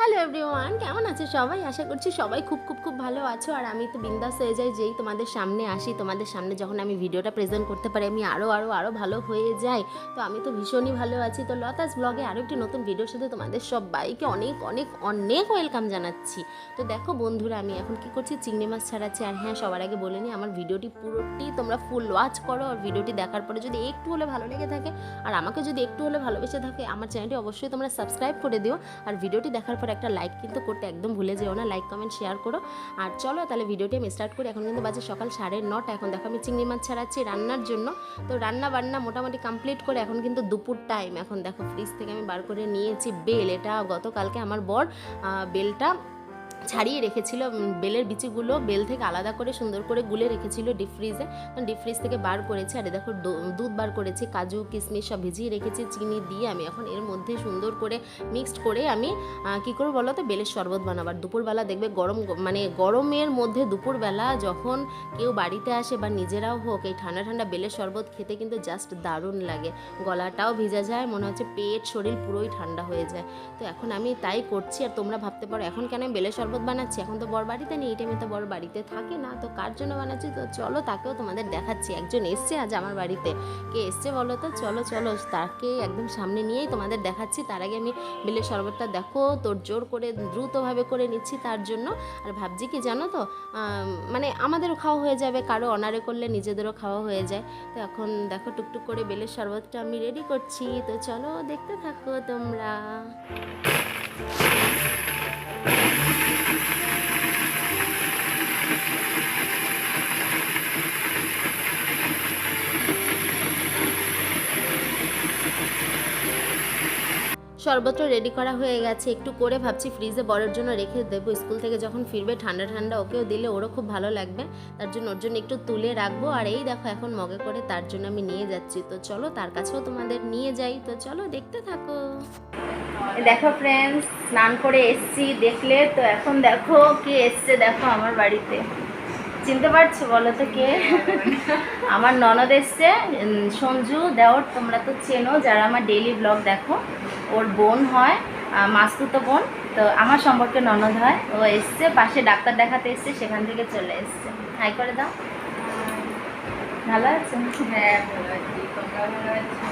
Hello everyone, কেমন আছে সবাই? আশা করছি সবাই খুব খুব খুব ভালো আছো। আর আমি তো বিন্দাস হয়ে যাই যেই তোমাদের সামনে আসি। তোমাদের সামনে যখন আমি ভিডিওটা প্রেজেন্ট করতে পারি আমি আরও ভালো হয়ে যাই। তো আমি তো ভীষণই ভালো আছি। তো লতাস ব্লগে আরও একটি নতুন ভিডিওর সাথে তোমাদের সবাইকে অনেক অনেক অনেক ওয়েলকাম জানাচ্ছি। তো দেখো বন্ধুরা, আমি এখন কি করছি, চিংড়ি মাছ ছাড়াচ্ছি। আর হ্যাঁ, সবার আগে বলে নিই, আমার ভিডিওটি পুরোটি তোমরা ফুল ওয়াচ করো। আর ভিডিওটি দেখার পরে যদি একটু হলে ভালো লেগে থাকে আর আমাকে যদি একটু হলে ভালোবেসে থাকে, আমার চ্যানেলটি অবশ্যই তোমরা সাবস্ক্রাইব করে দিও। আর ভিডিওটি দেখার পর একটা লাইক কিন্তু করতে একদম ভুলে যেও না। লাইক কমেন্ট শেয়ার করো। আর চলো তাহলে ভিডিওটি আমি স্টার্ট করি। এখন কিন্তু বাজে সকাল 9:30। এখন দেখো আমি চিংড়ি মাছ ছাড়াচ্ছি রান্নার জন্য। তো রান্না বান্না মোটামুটি কমপ্লিট করে এখন কিন্তু দুপুর টাইম। এখন দেখো ফ্রিজ থেকে আমি বার করে নিয়েছি বেল। এটা গতকালকে আমার বর বেলটা ছাড়িয়ে রেখেছিল, বেলের বিচিগুলো বেল থেকে আলাদা করে সুন্দর করে গুলে রেখেছিল ডিপ ফ্রিজে। ডিপ ফ্রিজ থেকে বার করেছি। আর দেখো দুধ বার করেছি, কাজু কিশমিশ সব ভিজিয়ে রেখেছি চিনি দিয়ে। আমি এখন এর মধ্যে সুন্দর করে মিক্সড করে আমি কী করবো বলো তো, বেলের শরবত বানাবার। দুপুরবেলা দেখবে গরমের মধ্যে দুপুরবেলা যখন কেউ বাড়িতে আসে বা নিজেরাও হোক, এই ঠান্ডা ঠান্ডা বেলের শরবত খেতে কিন্তু জাস্ট দারুণ লাগে। গলাটাও ভিজা যায়, মনে হচ্ছে পেট শরীর পুরোই ঠান্ডা হয়ে যায়। তো এখন আমি তাই করছি। আর তোমরা ভাবতে পারো এখন কেন আমি বেলের শরবত বানাচ্ছি, এখন তো বর বাড়িতে নেই, এই টাইমে তো বর বাড়িতে থাকে না, তো কার জন্য বানাচ্ছি? তো চলো তাকেও তোমাদের দেখাচ্ছি। একজন এসছে আজ আমার বাড়িতে। কে এসছে বলো তো? চলো তাকে একদম সামনে নিয়েই তোমাদের দেখাচ্ছি। তার আগে আমি বেলের শরবতটা দেখো তোর জোর করে দ্রুতভাবে করে নিচ্ছি তার জন্য। আর ভাবছি কি জানো তো, মানে আমাদেরও খাওয়া হয়ে যাবে, কারো অনারে করলে নিজেদেরও খাওয়া হয়ে যায়। তো এখন দেখো টুকটুক করে বেলের শরবতটা আমি রেডি করছি। তো চলো দেখতে থাকো তোমরা। শরবতটা রেডি করা হয়ে গেছে। একটু করে ভাবছি ফ্রিজে বরের জন্য রেখে দেবো। স্কুল থেকে যখন ফিরবে ঠান্ডা ঠান্ডা ওকেও দিলে ওরও খুব ভালো লাগবে। তার জন্য ওর জন্য একটু তুলে রাখবো। আর এই দেখো এখন মগে করে তার জন্য আমি নিয়ে যাচ্ছি। তো চলো তার কাছেও তোমাদের নিয়ে যাই। তো চলো দেখতে থাকো। দেখো ফ্রেন্ডস, স্নান করে এসছি দেখলে তো। এখন দেখো কে এসছে, দেখো আমার বাড়িতে। চিনতে পারছো বলো তো কে? আমার ননদ এসছে, সঞ্জু দেওর। তোমরা তো চেনো যারা আমার ডেইলি ব্লগ দেখো। ওর বোন হয়, মাসতুতো বোন। তো আমার সম্পর্কে ননদ হয়। ও এসছে, পাশে ডাক্তার দেখাতে এসছে, সেখান থেকে চলে এসছে। হাই করে দাও। ভালো আছো? হ্যাঁ ভালো আছি। তোমরা ভালো আছো?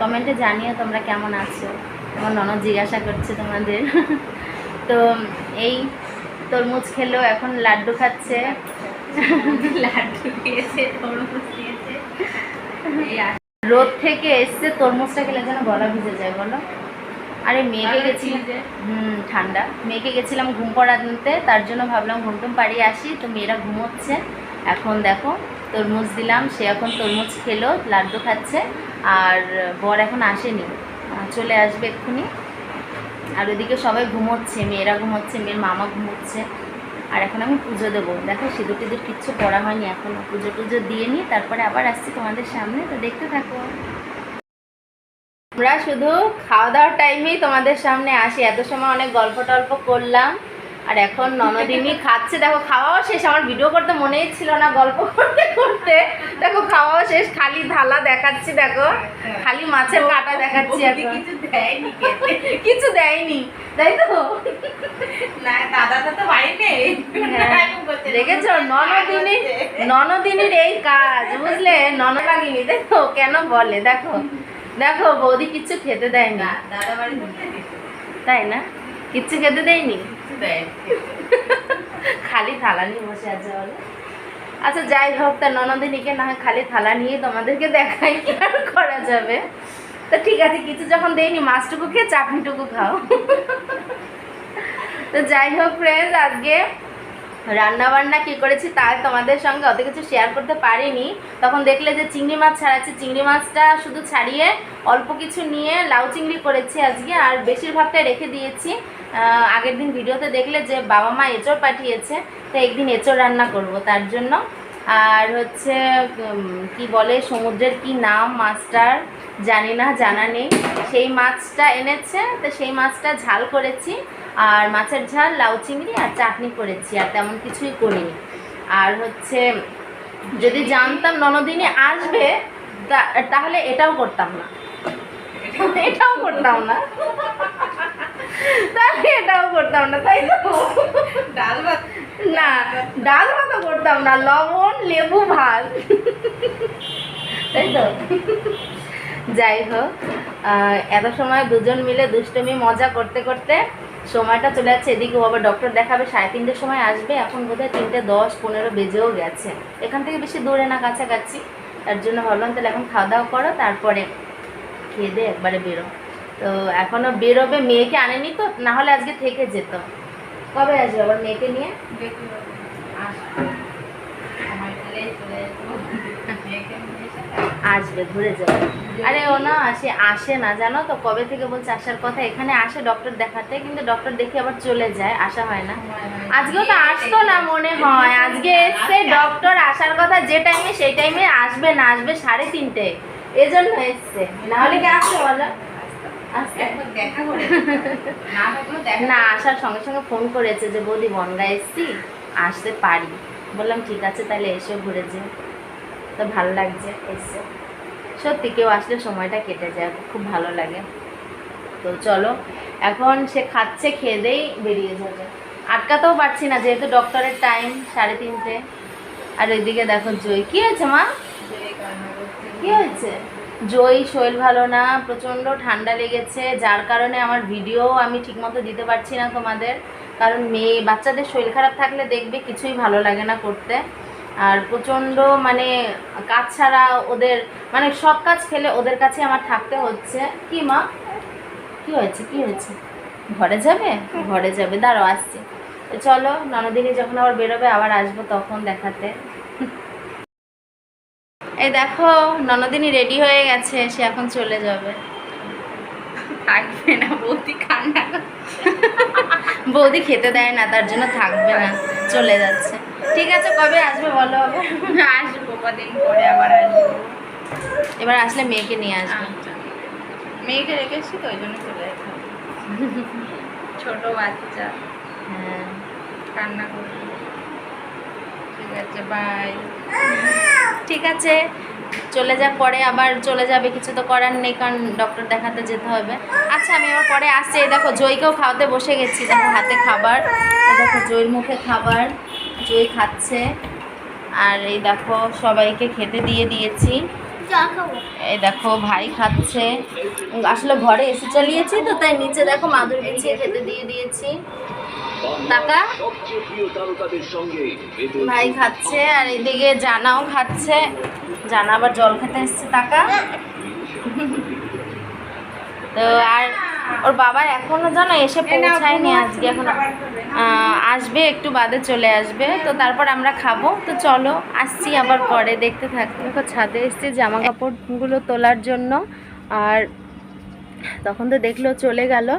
কমেন্টে জানিও তোমরা কেমন আছো। আমার ননদ জিজ্ঞাসা করছে তোমাদের। তো এই তরমুজ খেলো, এখন লাড্ডু খাচ্ছে। লাড্ডু দিয়েছে, তরমুজ দিয়েছে। রোদ থেকে এসছে, তরমুজটা খেলে যেন গলা ভিজে যায় বলো। আরে মেয়েকে গেছিলাম, ঠান্ডা। মেয়েকে গেছিলাম ঘুম পড়াতে, তার জন্য ভাবলাম ঘুম টুম পাড়িয়ে আসি। তো মেয়েরা ঘুমোচ্ছে। এখন দেখো তরমুজ দিলাম, সে এখন তরমুজ খেলো, লাড্ডু খাচ্ছে। আর বর এখন আসেনি, চলে আসবে এক্ষুনি। আর ওদিকে সবাই ঘুমোচ্ছে, মেয়েরা ঘুমোচ্ছে, মেয়ের মামা ঘুমোচ্ছে। আর এখন আমি পুজো দেবো। দেখো সিঁদুর টিঁদুর কিচ্ছু পড়া হয়নি এখনও। পুজো দিয়ে নিই, তারপরে আবার আসছি তোমাদের সামনে। তো দেখতে থাকো। আমরা শুধু খাওয়া দাওয়ার টাইমেই তোমাদের সামনে আসি। এত সময় অনেক গল্প টল্প করলাম। আর এখন ননদিনী খাচ্ছে, দেখো খাওয়াও শেষ। আমার ভিডিও করতে মনেই ছিল না, গল্প করতে করতে দেখো খাওয়াও শেষ। খালি থালা দেখাচ্ছি, দেখো খালি মাছের কাঁটা দেখাচ্ছি। কিছু দেয়নি, তাই তো? না, দাদা তো বাড়িতে। দেখেছো ননদিনীর এই কাজ, বুঝলে? ননদ লাগিনি, দেখো কেন বলে। দেখো দেখো বৌদি কিচ্ছু খেতে দেয়নি। দাদা বাড়ি তাই না? কিচ্ছু খেতে দেয়নি, দেয়। খালি থালা নিয়ে বসে আছে বলে। আচ্ছা যাই হোক, তা ননদিনীকে না হয় খালি থালা নিয়ে তোমাদেরকে দেখাই, কি আর করা যাবে। তো ঠিক আছে, কিছু যখন দেয়নি মাছটুকু খেয়ে চাটনিটুকু খাও। তো যাই হোক ফ্রেন্ডস, আজকে রান্না বান্না কী করেছি তাই তোমাদের সঙ্গে অত কিছু শেয়ার করতে পারিনি। তখন দেখলে যে চিংড়ি মাছ ছাড়াচ্ছি, চিংড়ি মাছটা শুধু ছাড়িয়ে অল্প কিছু নিয়ে লাউ চিংড়ি করেছি আজকে। আর বেশিরভাগটা রেখে দিয়েছি। আগের দিন ভিডিওতে দেখলে যে বাবা মা এঁচড় পাঠিয়েছে, তো একদিন এঁচড় রান্না করব তার জন্য। আর হচ্ছে কি বলে সমুদ্রের কি নাম মাছটার জানি না, জানা নেই। সেই মাছটা এনেছে, তো সেই মাছটা ঝাল করেছি। আর মাছের ঝাল, লাউ চিংড়ি আর চাটনি করেছি। আর তেমন কিছুই করিনি। আর হচ্ছে যদি জানতাম ননদিনী আসবে তাহলে এটাও করতাম না। তাহলে এটাও করতাম না, তাই তো? ডাল ভাত না, ডাল ভাতও করতাম না, লবণ লেবু ভাত, তাই তো? যাই হোক, এত সময় দুজন মিলে দুষ্টুমি মজা করতে করতে সময়টা চলে যাচ্ছে। এদিকে ও আবার ডক্টর দেখাবে 3:30টার সময় আসবে, এখন বোধহয় 3:10-15 বেজেও গেছে। এখান থেকে বেশি দূরে না, কাছাকাছি। তার জন্য ভাবলাম তাহলে এখন খাওয়া দাওয়া করো, তারপরে খেয়ে দিয়ে একবারে বেরো। তো এখনও বেরোবে, মেয়েকে আনেনি তো, না হলে আজকে থেকে যেত। কবে আসবে আবার মেয়েকে নিয়ে? দেখি আসবে, সময় পেলেই চলে আসবো। মেয়েকে নিয়ে এসে আসবে, ঘুরে যাবে। আরে ও না আসে না, জানো তো, কবে থেকে বলছে আসার কথা। এখানে আসে ডক্টর দেখাতে, কিন্তু ডক্টর দেখে আবার চলে যায়, আসা হয় না। আজকেও তো আসতো না মনে হয়, আজকে এসছে ডক্টর, আসার কথা যে টাইমে সেই টাইমে আসবে না, আসবে 3:30, এজন্য এসছে। না হলে কি আসছে বলো? একবার দেখা করে না থাকলেও দেখা না, আসার সঙ্গে সঙ্গে ফোন করেছে যে বৌদি বনগা এসছি, আসতে পারি। বললাম ঠিক আছে, তাহলে এসেও ঘুরে যে, তো ভালো লাগছে এসে। সত্যি কেউ আসলে সময়টা কেটে যায়, খুব ভালো লাগে। তো চলো, এখন সে খাচ্ছে, খেয়ে দেই বেরিয়ে যাবে। আটকাতেও পারছি না, যেহেতু ডক্টরের টাইম 3:30। আর ওইদিকে দেখো জয়, কি হয়েছে মা? কি হয়েছে? জয় শরীর ভালো না, প্রচণ্ড ঠান্ডা লেগেছে, যার কারণে আমার ভিডিও আমি ঠিকমতো দিতে পারছি না তোমাদের। কারণ মেয়ে বাচ্চাদের শরীর খারাপ থাকলে দেখবে কিছুই ভালো লাগে না করতে। আর প্রচণ্ড মানে কাজ ছাড়া ওদের, মানে সব কাজ ফেলে ওদের কাছে আমার থাকতে হচ্ছে। কি মা, কি হয়েছে, কি হয়েছে? ঘরে যাবে? ঘরে যাবে, দাঁড়াও আসছি। তো চলো, ননদিনী যখন আবার বেরোবে আবার আসবো তখন দেখাতে। এই দেখো ননদিনী রেডি হয়ে গেছে, সে এখন চলে যাবে। থাকবে না, বৌদি কান্না বৌদি খেতে দেয় না, তার জন্য থাকবে না, চলে যাচ্ছে। ঠিক আছে, কবে আসবে বলো আবার? আসবো, কদিন পরে আবার আসবো। এবার আসলে মেয়েকে নিয়ে আসবে। আচ্ছা, মেয়েকে রেখেছি তো, ওই জন্য চলে যেতে হবে। ছোট বাচ্চা হ্যাঁ, কান্না করবে। ঠিক আছে, বাই। ঠিক আছে, চলে যা, পরে আবার চলে যাবে, কিছু তো করার নেই, কারণ ডক্টর দেখাতে যেতে হবে। আচ্ছা, আমি আবার পরে আসছি। এই দেখো জয়কেও খাওয়াতে বসে গেছি, দেখো হাতে খাবার, এই দেখো জয়ীর মুখে খাবার, জয় খাচ্ছে। আর এই দেখো সবাইকে খেতে দিয়ে দিয়েছি। এই দেখো ভাই খাচ্ছে, আসলে ঘরে এসে চালিয়েছি তো, তাই নিচে দেখো মাদুর বিছিয়ে খেতে দিয়ে দিয়েছি। টাকা ভাই খাচ্ছে, আর এদিকে জানাও খাচ্ছে, জানা আবার জল খেতে এসছে টাকা। তো আর ওর বাবা এখনো জানো এসে পৌঁছায়নি, আজকে এখন আসবে, একটু বাদে চলে আসবে। তো তারপর আমরা খাবো। তো চলো, আসছি আবার পরে, দেখতে থাকতে। দেখো ছাদে এসছে জামা কাপড়গুলো তোলার জন্য, আর তখন তো দেখলো চলে গেল,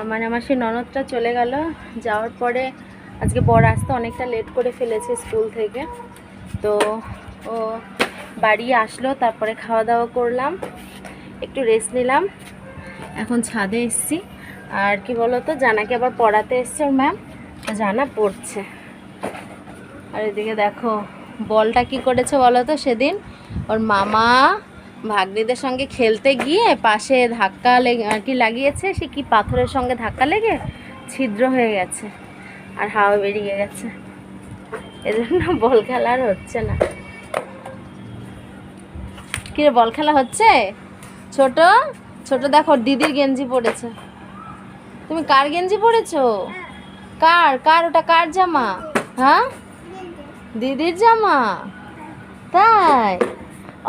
মানে আমার সেই ননদটা চলে গেল। যাওয়ার পরে আজকে বর আসতে অনেকটা লেট করে ফেলেছে স্কুল থেকে। তো ও বাড়ি আসলো, তারপরে খাওয়া দাওয়া করলাম, একটু রেস্ট নিলাম, এখন ছাদে এসছি। আর কি বলো তো, জানাকে আবার পড়াতে এসছে ওর ম্যাম, তো জানা পড়ছে। আর এদিকে দেখো বলটা কি করেছে বলো তো, সেদিন ওর মামা ভাগ্নিদের সঙ্গে খেলতে গিয়ে পাশে ধাক্কা লেগে আর কি লাগিয়েছে, সে কি পাথরের সঙ্গে ধাক্কা লেগে ছিদ্র হয়ে গেছে আর হাওয়া বেরিয়ে গেছে, এজন্য বল খেলা আর হচ্ছে না। কি রে, বল খেলা হচ্ছে? ছোট ছোট দেখো দিদির গেঞ্জি পরেছে। তুমি কার গেঞ্জি পরেছো? কার কার ওটা কার জামা? হ্যাঁ, দিদির জামা, তাই?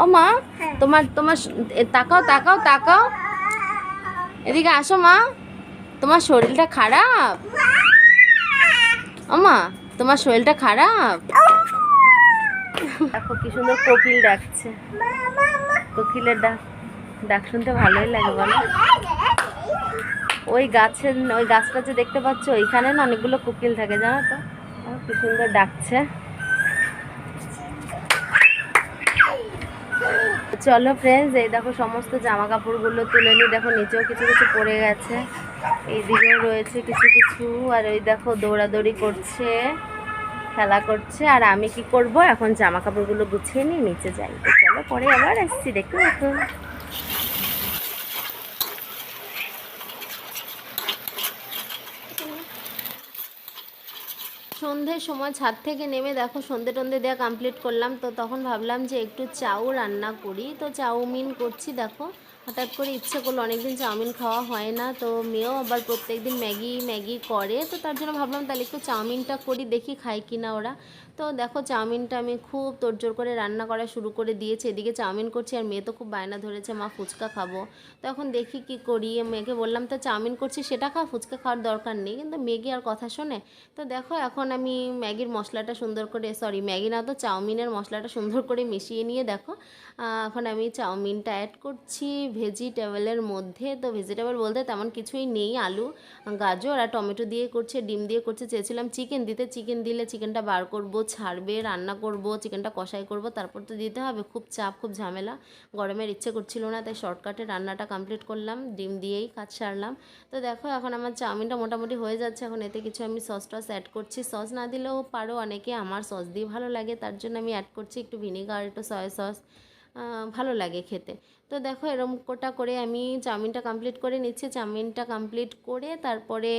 ও মা, তোমার তোমার তাকাও তাকাও তাকাও, এদিকে আসো মা, তোমার শরীরটা খারাপ? ও মা, তোমার শরীরটা খারাপ? দেখো কি সুন্দর কোকিল ডাকছে, কোকিলের ডাক, ডাক শুনতে ভালোই লাগে বলো। ওই গাছের, ওই গাছটা যে দেখতে পাচ্ছ ওইখানে না অনেকগুলো কোকিল থাকে, জানো তো, কি সুন্দর ডাকছে। চলো ফ্রেন্ডস, এই দেখো সমস্ত জামা কাপড়গুলো তুলে নিই, দেখো নিচেও কিছু কিছু পড়ে গেছে, এইদিকেও রয়েছে কিছু কিছু। আর ওই দেখো দৌড়াদৌড়ি করছে, খেলা করছে। আর আমি কি করব, এখন জামা কাপড়গুলো গুছিয়ে নিয়ে নিচে যাই। তো চলো পরে আবার আসছি, দেখতে দেখো। সন্ধ্যের সময় ছাদ থেকে নেমে দেখো সন্ধ্যে টন্ধে দেওয়া কমপ্লিট করলাম, তো তখন ভাবলাম যে একটু চাউ রান্না করি, তো চাউমিন করছি। দেখো হঠাৎ করে ইচ্ছে করলো, অনেকদিন চাউমিন খাওয়া হয় না, তো মেয়েও আবার প্রত্যেকদিন ম্যাগি ম্যাগি করে, তো তার জন্য ভাবলাম তাহলে একটু চাউমিনটা করি, দেখি খাই কি না ওরা। তো দেখো চাউমিনটা আমি খুব তোড়জোড় করে রান্না করা শুরু করে দিয়েছি, এদিকে চাউমিন করছি আর মেয়ে তো খুব বায়না ধরেছে মা ফুচকা খাবো। তো এখন দেখি কি করি, মেয়েকে বললাম তো চাউমিন করছি সেটা খা, ফুচকা খাওয়ার দরকার নেই, কিন্তু মেয়ে কি আর কথা শোনে। তো দেখো এখন আমি ম্যাগির মশলাটা সুন্দর করে, সরি ম্যাগি না তো চাউমিনের মশলাটা সুন্দর করে মিশিয়ে নিয়ে দেখো এখন আমি চাউমিনটা অ্যাড করছি ভেজিটেবলের মধ্যে। তো ভেজিটেবল বলতে তেমন কিছুই নেই, আলু গাজর আর টমেটো দিয়ে করছে, ডিম দিয়ে করছে। চেয়েছিলাম চিকেন দিতে, চিকেন দিলে চিকেনটা বার করব, ছাড়বে, রান্না করব, চিকেনটা কষাই করব, তারপর তো দিতে হবে, খুব চাপ খুব ঝামেলা, গরমের ইচ্ছে করছিল না, তাই শর্টকাটে রান্নাটা কমপ্লিট করলাম, ডিম দিয়েই কাজ সারলাম। তো দেখো এখন আমার চাউমিনটা মোটামুটি হয়ে যাচ্ছে, এখন এতে কিছু আমি সস টস অ্যাড করছি, সস না দিলেও পারো অনেকে, আমার সস দিয়ে ভালো লাগে তার জন্য আমি অ্যাড করছি একটু ভিনেগার, একটু সয়া সস, ভালো লাগে খেতে। তো দেখো এরকম কোটা করে আমি চাউমিনটা কমপ্লিট করে নিচ্ছি, চাউমিনটা কমপ্লিট করে তারপরে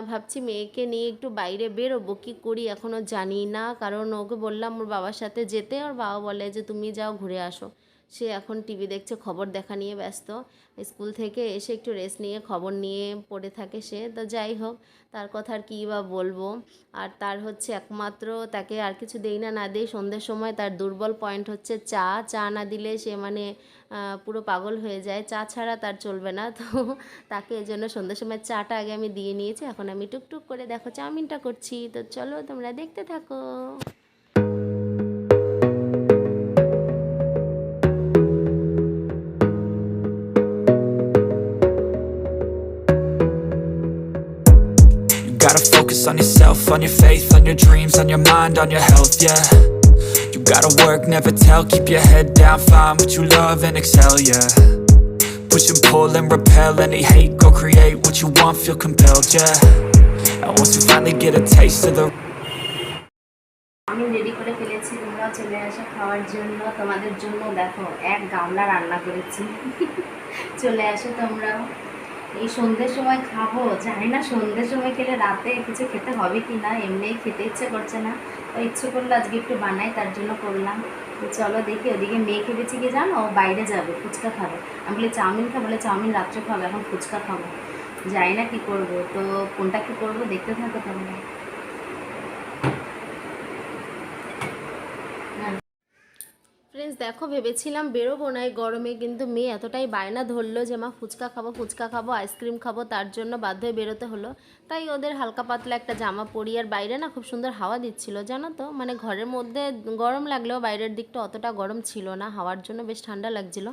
ভাবছি মেয়েকে নিয়ে একটু বাইরে বেরোবো, কী করি এখনও জানি না, কারণ ওকে বললাম ওর বাবার সাথে যেতে, ওর বাবা বলে যে তুমি যাও ঘুরে আসো, সে এখন টিভি দেখছে, খবর দেখা নিয়ে ব্যস্ত, স্কুল থেকে এসে একটু রেস্ট নিয়ে খবর নিয়ে পড়ে থাকে সে। তো যাই হোক, তার কথা আর কী বা বলবো, আর তার হচ্ছে একমাত্র, তাকে আর কিছু দেই না না দেই, সন্ধ্যের সময় তার দুর্বল পয়েন্ট হচ্ছে চা, চা না দিলে সে মানে পুরো পাগল হয়ে যায়, চা ছাড়া তার চলবে না। তো তাকে এই জন্য সন্ধ্যের সময় চাটা আগে আমি দিয়ে নিয়েছি, এখন আমি টুকটুক করে দেখো চাউমিনটা করছি, তো চলো তোমরা দেখতে থাকো। Gotta focus on yourself, on your faith, on your dreams, on your mind, on your health, yeah. You gotta work, never tell, keep your head down, find what you love and excel, yeah. Push and pull and repel any hate, go create what you want, feel compelled, yeah. And once you finally get a taste of the আমি ready করে ফেলেছি, তোমরাও চলে আসো খাওয়ার জন্য, তোমাদের জন্য দেখো এক গামলা রান্না করেছি। চলে আসো তোমরাও, এই সন্ধ্যের সময় খাবো, জানি না সন্ধ্যের সময় খেলে রাতে কিছু খেতে হবে কি না, এমনি খেতে ইচ্ছে করছে না, তো ইচ্ছে করলো আজকে একটু বানাই, তার জন্য করলাম। তো চলো দেখি, ওদিকে মেয়ে খেয়েছি কি জানো, ও বাইরে যাবে ফুচকা খাবে, আমি বলি চাউমিন খাবো, বলে চাউমিন রাত্রে খাবে, এখন ফুচকা খাবো, জানি না কী করবো, তো কোনটা কী করবো দেখতে থাকো তোমরা। ফ্রেন্ডস দেখো ভেবেছিলাম বেরোবো না এই গরমে, কিন্তু মেয়ে এতটাই বায়না ধরলো যে মা ফুচকা খাবো ফুচকা খাবো, আইসক্রিম খাবো, তার জন্য বাধ্য হয়ে বেরোতে হলো। তাই ওদের হালকা পাতলা একটা জামা পরি, আর বাইরে না খুব সুন্দর হাওয়া দিচ্ছিল জানো তো, মানে ঘরের মধ্যে গরম লাগলেও বাইরের দিকটা অতটা গরম ছিল না, হাওয়ার জন্য বেশ ঠান্ডা লাগছিল।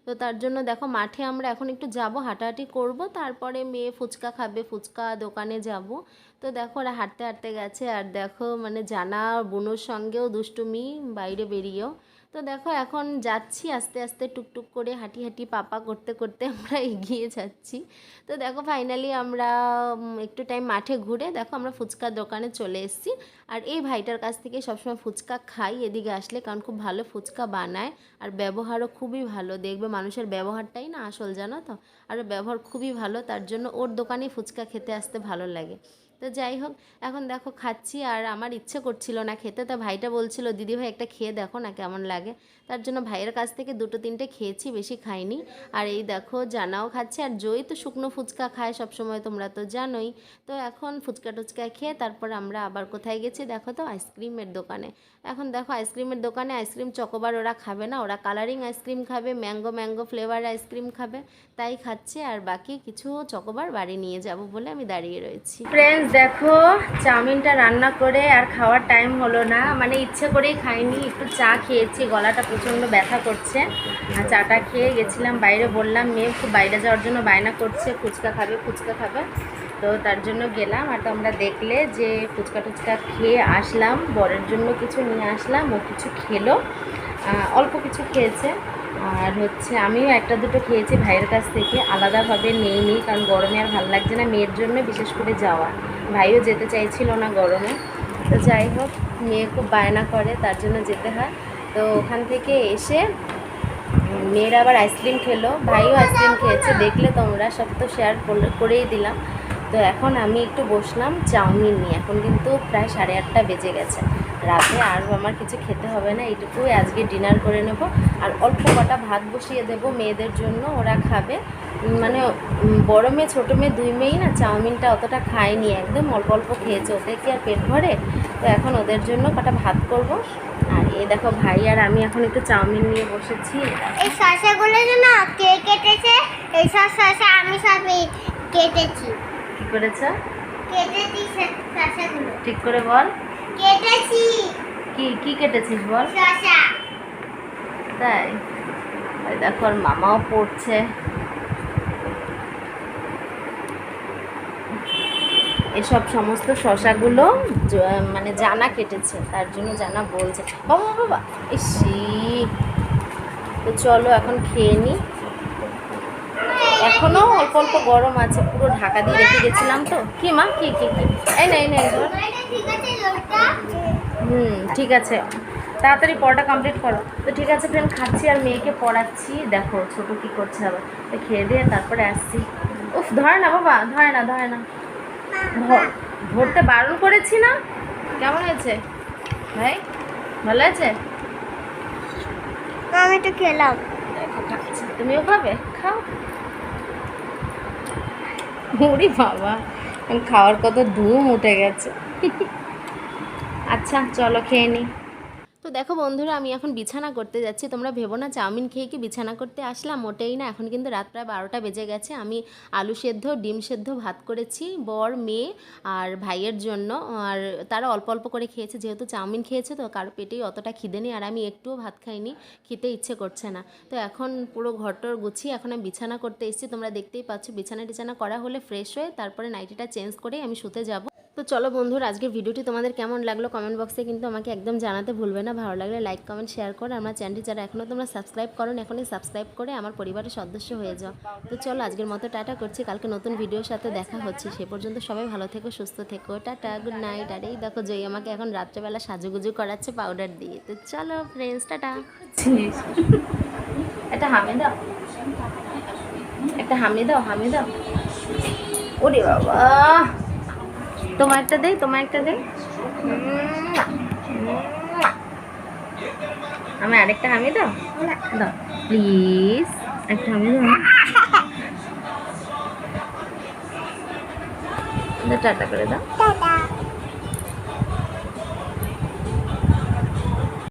তো তার জন্য দেখো মাঠে আমরা এখন একটু যাব, হাঁটাহাঁটি করব, তারপরে মেয়ে ফুচকা খাবে, ফুচকা দোকানে যাব। তো দেখো ওরা হাঁটতে হাঁটতে গেছে, আর দেখো মানে জানা বুনুর সঙ্গেও দুষ্টুমি বাইরে বেরিয়েও। তো দেখো এখন যাচ্ছি আস্তে আস্তে টুকটুক করে হাঁটি হাঁটি পাপা করতে করতে আমরা এগিয়ে যাচ্ছি। তো দেখো ফাইনালি আমরা একটু টাইম মাঠে ঘুরে দেখো আমরা ফুচকার দোকানে চলে এসেছি, আর এই ভাইটার কাছ থেকে সবসময় ফুচকা খাই এদিকে আসলে, কারণ খুব ভালো ফুচকা বানায়, আর ব্যবহারও খুবই ভালো, দেখবে মানুষের ব্যবহারটাই না আসল জানো তো, আর ব্যবহার খুবই ভালো, তার জন্য ওর দোকানে ফুচকা খেতে আসতে ভালো লাগে। তো যাই হোক এখন দেখো খাচ্ছি, আর আমার ইচ্ছে করছিল না খেতে, তো ভাইটা বলছিল দিদি ভাই একটা খেয়ে দেখো না কেমন লাগে, তার জন্য ভাইয়ের কাছ থেকে দুটো তিনটে খেয়েছি, বেশি খাইনি। আর এই দেখো জানাও খাচ্ছে, আর জয়ী তো শুকনো ফুচকা খায় সবসময়, তোমরা তো জানোই। তো এখন ফুচকা টুচকা খেয়ে তারপর আমরা আবার কোথায় গেছি দেখো তো, আইসক্রিমের দোকানে। এখন দেখো আইসক্রিমের দোকানে আইসক্রিম চকোবার ওরা খাবে না, ওরা কালারিং আইসক্রিম খাবে, ম্যাঙ্গো ম্যাঙ্গো ফ্লেভার আইসক্রিম খাবে, তাই খাচ্ছে, আর বাকি কিছু চকোবার বাড়ি নিয়ে যাব বলে আমি দাঁড়িয়ে রয়েছি। ফ্রেন্ডস দেখো চাউমিনটা রান্না করে আর খাওয়ার টাইম হলো না, মানে ইচ্ছে করেই খাইনি, একটু চা খেয়েছি, গলাটা প্রচণ্ড ব্যথা করছে, আর চাটা খেয়ে গেছিলাম বাইরে, বললাম মেয়ে খুব বাইরে যাওয়ার জন্য বায়না করছে, ফুচকা খাবে ফুচকা খাবে, তো তার জন্য গেলাম। আর তোমরা দেখলে যে ফুচকা টুচকা খেয়ে আসলাম, বরের জন্য কিছু নিয়ে আসলাম, ও কিছু খেলো, অল্প কিছু খেয়েছে, আর হচ্ছে আমিও একটা দুটো খেয়েছি ভাইয়ের কাছ থেকে, আলাদাভাবে নেইনি, কারণ গরমে আর ভালো লাগছে না, মেয়ের জন্য বিশেষ করে যাওয়া, ভাইও যেতে চাইছিল না গরমে। তো যাই হোক মেয়ে খুব বায়না করে তার জন্য যেতে হয়। তো ওখান থেকে এসে মেয়েরা আবার আইসক্রিম খেলো, ভাইও আইসক্রিম খেয়েছে, দেখলে তোমরা সব তো শেয়ার করেই দিলাম। তো এখন আমি একটু বসলাম চাউমিন নিয়ে। এখন কিন্তু প্রায় 8:30 বেজে গেছে। রাতে আর আমার কিছু খেতে হবে না, এইটুকুই আজকে ডিনার করে নেব। আর অল্প কটা ভাত বসিয়ে দেব মেয়েদের জন্য, ওরা খাবে। মানে বড় মেয়ে ছোটো মেয়ে দুই মেয়েই না চাউমিনটা অতটা খায়নি, একদম অল্প অল্প খেয়েছে, ওদের কি আর পেট ভরে। তো এখন ওদের জন্য কটা ভাত করব। আর এই দেখো ভাই আর আমি এখন একটু চাউমিন নিয়ে বসেছি। এই শসাগুলো না কে কেটেছে? এই সব শসা আমি সবই কেটেছি। কি করেছে? কেটেছি শসাগুলো। ঠিক করে বল। কেটেছি। কি কি কেটেছিস বল। শসা। তাই? ওই দেখো ওর মামাও পড়ছে। এসব সমস্ত শসাগুলো মানে জানা কেটেছে, তার জন্য জানা বলছে। বাবা বাবা ইসি। তো চলো এখন খেয়ে নিই। এখনো অল্প অল্প গরম আছে, পুরো ঢাকা দিয়ে রেখে গেছিলাম তো। কি মা কি কি কি এই না এই না ঠিক আছে লোকটা। ঠিক আছে, তাড়াতাড়ি পড়াটা কমপ্লিট করো। তো ঠিক আছে ফ্রেন্ড, খাচ্ছি আর মেয়েকে পড়াচ্ছি। দেখো ছোটো কী করছে আবার। তো খেয়ে দিয়ে তারপরে আসছি। উফ ধরে না বাবা, ধরে না ধরে না, ধরতে বারণ করেছি না। কেমন হয়েছে ভাই? ভালো আছে? আমি তো খেলাম। দেখো খাচ্ছি, তুমিও খাবে? খাও। ওরে বাবা, খাওয়ার কত ধুম উঠে গেছে। আচ্ছা চলো খেয়ে নিই। তো দেখো বন্ধুরা, আমি এখন বিছানা করতে যাচ্ছি। তোমরা ভেবো না চাউমিন খেয়ে কি বিছানা করতে আসলাম, মোটেই না। এখন কিন্তু রাত প্রায় 12টা বেজে গেছে। আমি আলু সেদ্ধ ডিম সেদ্ধ ভাত করেছি বর মেয়ে আর ভাইয়ের জন্য। আর তারা অল্প অল্প করে খেয়েছে, যেহেতু চাউমিন খেয়েছে তো কারো পেটেই অতটা খিদে নেই। আর আমি একটুও ভাত খাইনি, খেতে ইচ্ছে করছে না। তো এখন পুরো ঘরটর গুছিয়ে এখন আমি বিছানা করতে এসেছি। তোমরা দেখতেই পাচ্ছ বিছানা টিছানা করা হলে ফ্রেশ হয়ে তারপরে নাইটিটা চেঞ্জ করে আমি শুতে যাব। তো চলো বন্ধুরা, আজকের ভিডিওটি তোমাদের কেমন লাগলো কমেন্ট বক্সে কিন্তু আমাকে একদম জানাতে ভুলবে না। ভালো লাগলে লাইক কমেন্ট শেয়ার করো। আমার চ্যানেলটি যারা এখনও তোমরা সাবস্ক্রাইব করো এখনই সাবস্ক্রাইব করে আমার পরিবারের সদস্য হয়ে যাও। তো চলো আজকের মতো টাটা করছি, কালকে নতুন ভিডিওর সাথে দেখা হচ্ছে। সে পর্যন্ত সবাই ভালো থেকো সুস্থ থেকো, টাটা গুড নাইট। আর এই দেখো জয়ী আমাকে এখন রাত্রেবেলা সাজুগুজু করাচ্ছে পাউডার দিয়ে। তো চলো ফ্রেন্ডস টাটা। একটা হামি দাও, একটা হামি দাও, হামি দাও। ওরে বাবা, তোমার একটা দেই, তোমার একটা দেই। আমি আরেকটা হামি দাও, দাও প্লিজ, একটা হামি দাও। টাটা করে দাও। টাটা।